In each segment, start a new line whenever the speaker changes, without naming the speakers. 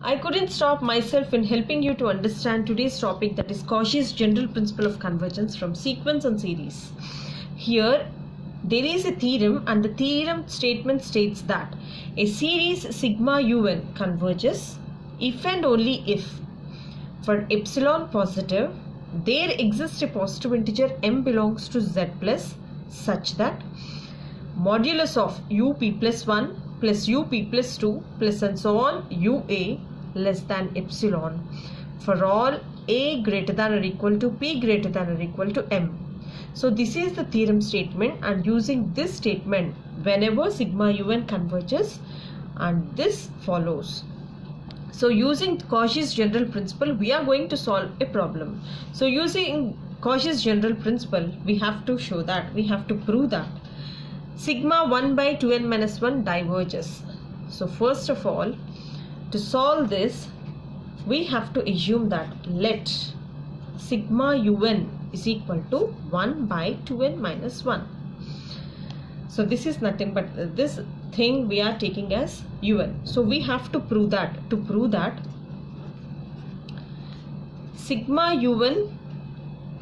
I couldn't stop myself in helping you to understand today's topic, that is Cauchy's general principle of convergence from sequence and series. Here there is a theorem, and the theorem statement states that a series sigma un converges if and only if for epsilon positive there exists a positive integer m belongs to z plus such that modulus of up plus 1 plus up plus 2 plus and so on ua less than epsilon for all a greater than or equal to p greater than or equal to m. So this is the theorem statement, and using this statement whenever sigma un converges, and this follows. So using Cauchy's general principle we are going to solve a problem. So using Cauchy's general principle we have to show that, we have to prove that sigma 1 by 2n minus 1 diverges. So first of all, to solve this we have to assume that let sigma un is equal to 1 by 2n minus 1. So this is nothing but this thing we are taking as un. So we have to prove that. To prove that sigma un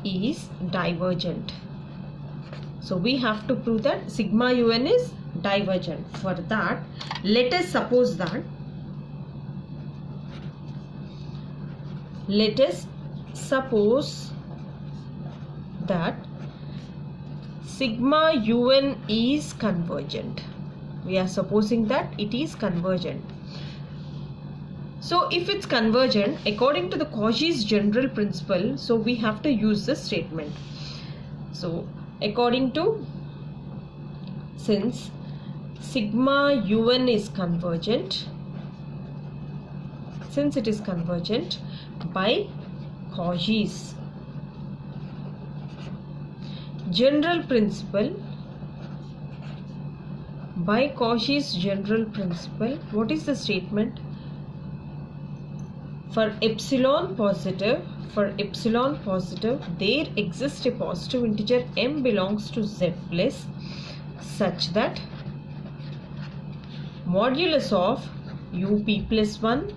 is divergent. So we have to prove that sigma un is divergent. For that, let us suppose that sigma un is convergent. We are supposing that it is convergent. So if it's convergent according to the Cauchy's general principle, so we have to use this statement. So according to, since sigma un is convergent, since it is convergent by Cauchy's general principle, by Cauchy's general principle, what is the statement? For epsilon positive, there exists a positive integer m belongs to z plus such that modulus of up plus 1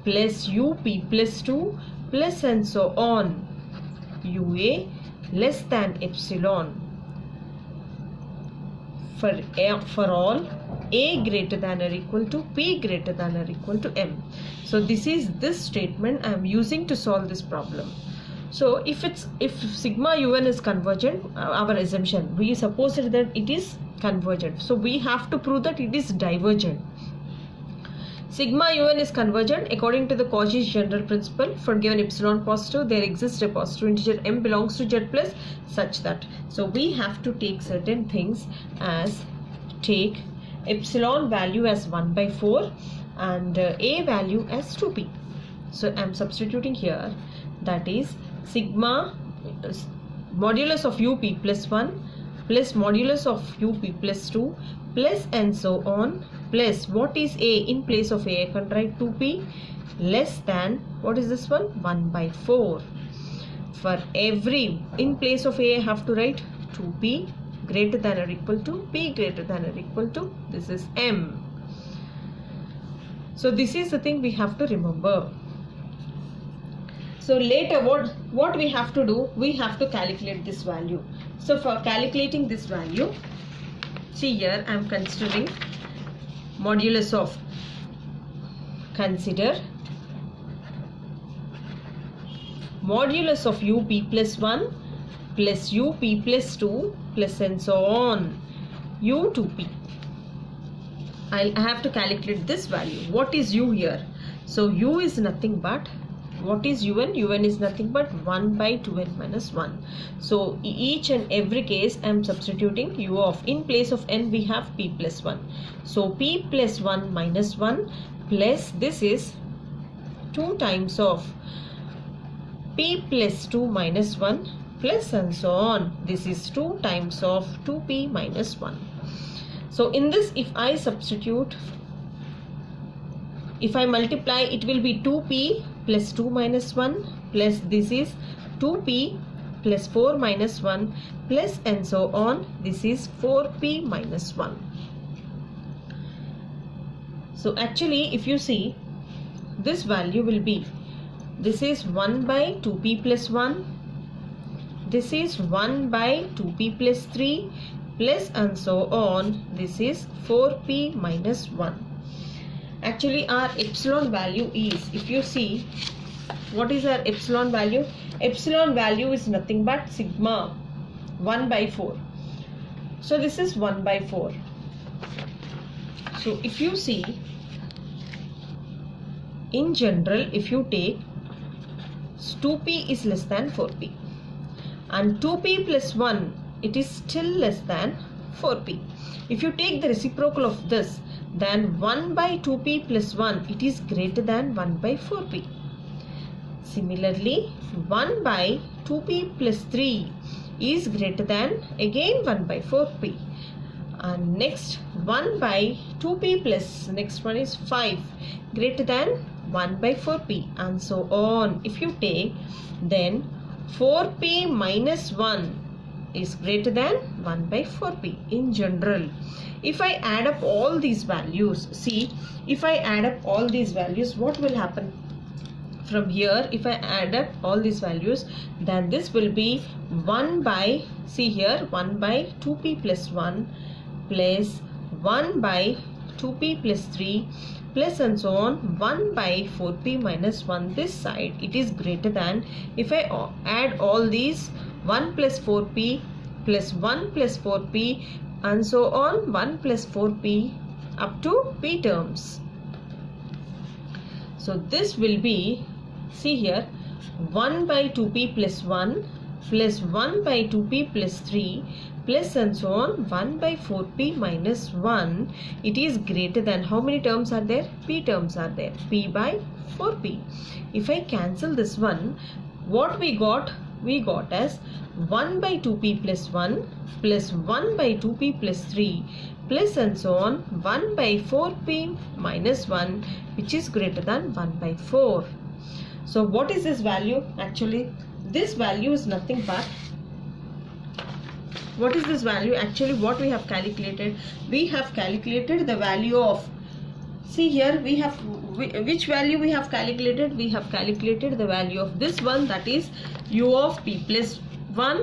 plus up plus 2 plus and so on ua less than epsilon for all a greater than or equal to p greater than or equal to m. So this is this statement I am using to solve this problem. So if sigma un is convergent, our assumption, we supposed that it is convergent, so we have to prove that it is divergent. Sigma un is convergent according to the Cauchy's general principle. For given epsilon positive, there exists a positive integer m belongs to z plus such that. So we have to take certain things as, take epsilon value as 1 by 4 and a value as 2p. So I am substituting here, that is sigma modulus of up plus 1 plus modulus of up plus 2 plus and so on plus what is a, in place of a I can write 2p less than, what is this one, 1 by 4. For every, in place of a I have to write 2p greater than or equal to p greater than or equal to, this is m. So this is the thing we have to remember. So later what we have to do, we have to calculate this value. So for calculating this value, see here I am considering modulus of, consider modulus of up plus 1 plus up plus 2 plus and so on u to p. I have to calculate this value. What is u here? So u is nothing but, what is un? Un is nothing but 1 by 2n minus 1. So each and every case I am substituting u of, in place of n we have p plus 1. So p plus 1 minus 1 plus this is 2 times of p plus 2 minus 1 plus and so on. This is 2 times of 2p minus 1. So in this, if I substitute, if I multiply, it will be 2p plus 2 minus 1 plus this is 2p plus 4 minus 1 plus and so on. This is 4p minus 1. So actually if you see, this value will be, this is 1 by 2p plus 1, this is 1 by 2p plus 3 plus and so on, this is 4p minus 1. Actually our epsilon value is, if you see, what is our epsilon value? Epsilon value is nothing but sigma 1 by 4. So this is 1 by 4. So if you see, in general, if you take 2p is less than 4p and 2p plus 1, it is still less than 4p. If you take the reciprocal of this, then 1 by 2p plus 1, it is greater than 1 by 4p. Similarly, 1 by 2p plus 3 is greater than again 1 by 4p. And next 1 by 2p plus next one is 5 greater than 1 by 4p, and so on. If you take, then 4p minus 1 is greater than 1 by 4p in general. If I add up all these values, see, if I add up all these values, what will happen? From here, if I add up all these values, then this will be 1 by, see here, 1 by 2p plus 1 plus 1 by 2p plus 3 plus and so on 1 by 4p minus 1. This side, it is greater than, if I add all these, 1 plus 4p plus 1 plus 4p and so on 1 plus 4p up to p terms. So this will be, see here, 1 by 2p plus 1 plus 1 by 2p plus 3 plus and so on 1 by 4p minus 1. It is greater than, how many terms are there? P terms are there, p by 4p. If I cancel this one, what we got? We got as 1 by 2p plus 1 plus 1 by 2p plus 3 plus and so on 1 by 4p minus 1, which is greater than 1 by 4. So what is this value? Actually this value is nothing but, what is this value? Actually what we have calculated? We have calculated the value of, see here, we have, which value we have calculated? We have calculated the value of this one, that is u of p plus 1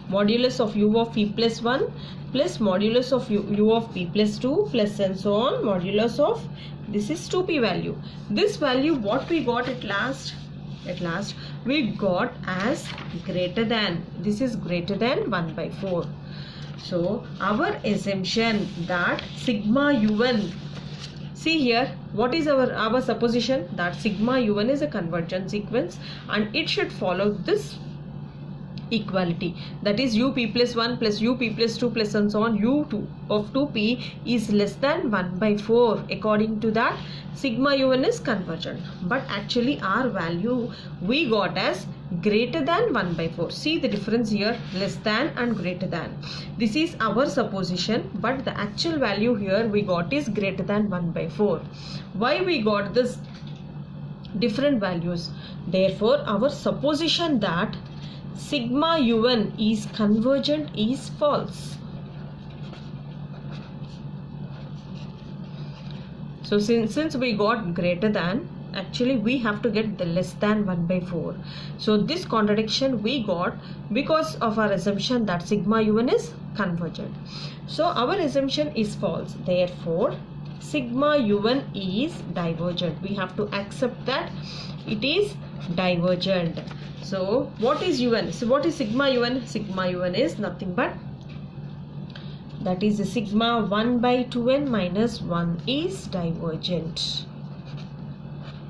modulus of u of p plus 1 plus modulus of u of p plus 2 plus and so on modulus of, this is 2p value. This value what we got at last we got as greater than, this is greater than 1 by 4. So our assumption that sigma u1, see here, what is our supposition? That sigma u1 is a convergent sequence and it should follow this equality, that is up plus 1 plus up plus 2 plus and so on, u2 of 2p is less than 1 by 4. According to that, sigma u1 is convergent, but actually our value we got as greater than 1 by 4. See the difference here, less than and greater than. This is our supposition, but the actual value here we got is greater than 1 by 4. Why we got this different values? Therefore our supposition that sigma u1 is convergent is false. So since we got greater than, actually we have to get the less than 1 by 4. So this contradiction we got because of our assumption that sigma u1 is convergent. So our assumption is false. Therefore sigma u1 is divergent. We have to accept that it is divergent. So what is u1? So what is sigma u1? Sigma u1 is nothing but, that is sigma 1 by 2n minus 1 is divergent.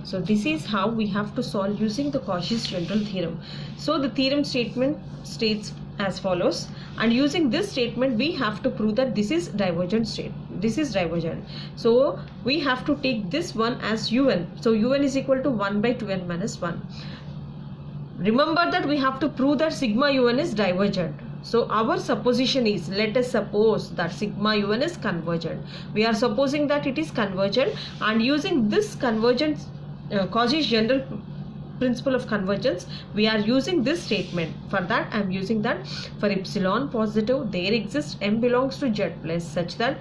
So this is how we have to solve using the Cauchy's general theorem. So the theorem statement states as follows, and using this statement we have to prove that this is divergent state. This is divergent. So we have to take this one as un. So un is equal to 1 by 2n minus 1. Remember that we have to prove that sigma un is divergent. So our supposition is, let us suppose that sigma un is convergent. We are supposing that it is convergent, and using this convergence, Cauchy's general principle of convergence, we are using this statement. For that I am using that for epsilon positive there exists m belongs to z plus such that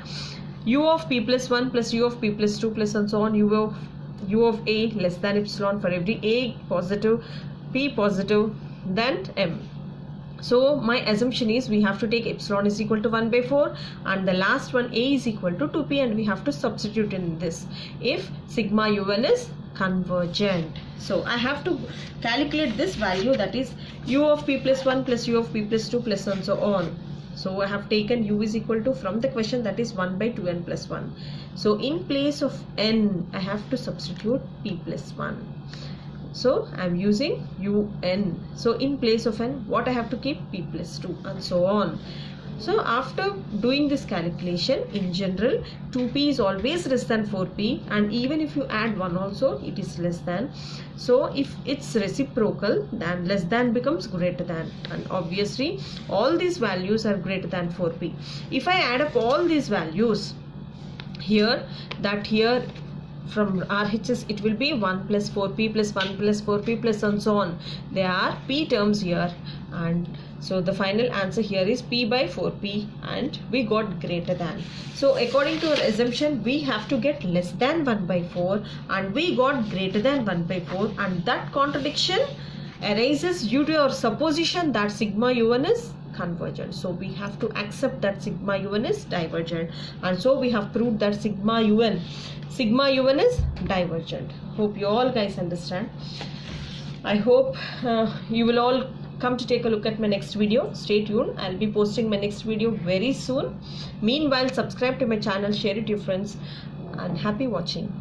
u of p plus 1 plus u of p plus 2 plus and so on, u of a less than epsilon for every a positive, p positive, then m. So my assumption is we have to take epsilon is equal to 1 by 4 and the last one a is equal to 2p, and we have to substitute in this if sigma un is convergent. So I have to calculate this value, that is u of p plus 1 plus u of p plus 2 plus and so on. So I have taken u is equal to, from the question, that is 1 by 2n plus 1. So in place of n I have to substitute p plus 1. So I am using un. So in place of n, what I have to keep? P plus 2 and so on. So after doing this calculation, in general 2p is always less than 4p, and even if you add 1 also it is less than. So if it's reciprocal, then less than becomes greater than, and obviously all these values are greater than 4p. If I add up all these values here, that here from RHS it will be 1 plus 4p plus 1 plus 4p plus and so on. There are p terms here, and so the final answer here is p by 4p, and we got greater than. So according to our assumption, we have to get less than 1 by 4 and we got greater than 1 by 4, and that contradiction arises due to our supposition that sigma un is convergent. So we have to accept that sigma un is divergent, and so we have proved that sigma un is divergent. Hope you all guys understand. I hope you will all come to take a look at my next video. Stay tuned, I'll be posting my next video very soon. Meanwhile, subscribe to my channel, share it to your friends, and happy watching.